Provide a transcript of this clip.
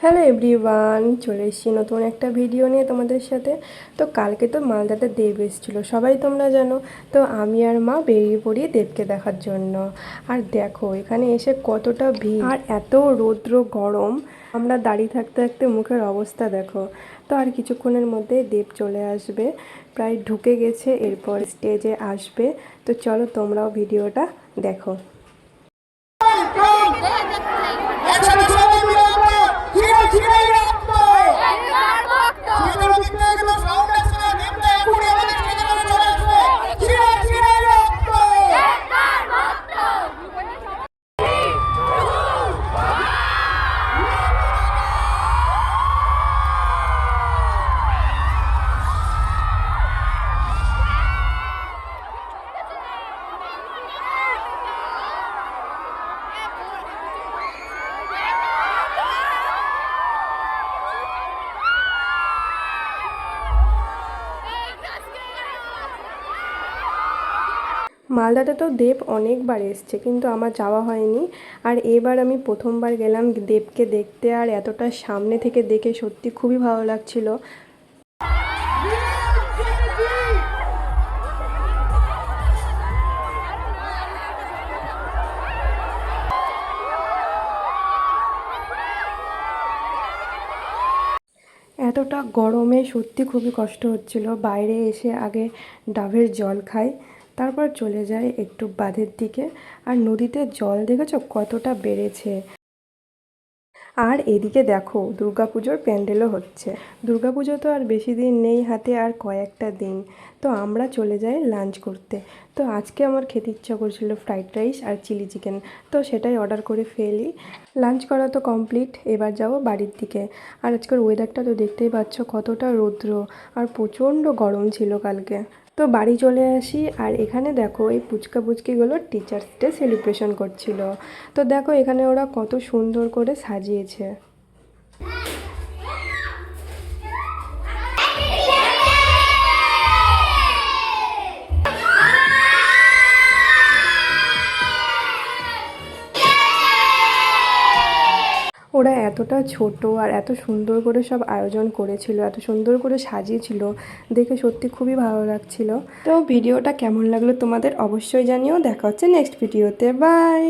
Hello everyone, চলে এসেছি নতুন একটা ভিডিও নিয়ে তোমাদের সাথে। তো কালকে তো মালদাতে দেব এসেছিলো, সবাই তোমরা জানো। তো আমি আর মা বেরিয়ে পড়ি দেবকে দেখার জন্য। আর দেখো এখানে এসে কতটা ভিড় আর এত রৌদ্র গরম, আমরা দাঁড়িয়ে থাকতে থাকতে মুখের অবস্থা দেখো। তো আর কিছুক্ষণের মধ্যে দেব চলে আসবে, প্রায় ঢুকে গেছে, এরপর স্টেজে আসবে। তো চলো তোমরাও ভিডিওটা দেখো। মালদাতে তো দেব অনেকবার এসছে, কিন্তু আমার যাওয়া হয়নি। আর এবার আমি প্রথমবার গেলাম দেবকে দেখতে, আর এতটা সামনে থেকে দেখে সত্যি খুবই ভালো লাগছিল। এতটা গরমে সত্যি খুবই কষ্ট হচ্ছিল। বাইরে এসে আগে ডাবের জল খাই, তারপর চলে যাই একটু বাঁধের দিকে। আর নদীতে জল দেখেছো কতটা বেড়েছে। আর এদিকে দেখো দুর্গাপুজোর প্যান্ডেলও হচ্ছে। দুর্গাপুজো তো আর বেশি দিন নেই হাতে, আর কয়েকটা দিন। তো আমরা চলে যাই লাঞ্চ করতে। তো আজকে আমার খেতে ইচ্ছা করছিল ফ্রাইড রাইস আর চিলি চিকেন, তো সেটাই অর্ডার করে ফেলি। লাঞ্চ করা তো কমপ্লিট, এবার যাব বাড়ির দিকে। আর আজকের ওয়েদারটা তো দেখতেই পাচ্ছ কতটা রৌদ্র, আর প্রচণ্ড গরম ছিল কালকে। তো বাড়ি চলে আসি, আর এখানে দেখো এই পুচকা পুচকিগুলো টিচার্স ডে সেলিব্রেশন করছিল। তো দেখো এখানে ওরা কত সুন্দর করে সাজিয়েছে। ওরা এতটা ছোট আর এত সুন্দর করে সব আয়োজন করেছিল, এত সুন্দর করে সাজিয়েছিল, দেখে সত্যি খুবই ভালো লাগছিল। তো ভিডিওটা কেমন লাগলো তোমাদের অবশ্যই জানিও। দেখা হচ্ছে নেক্সট ভিডিওতে, বাই।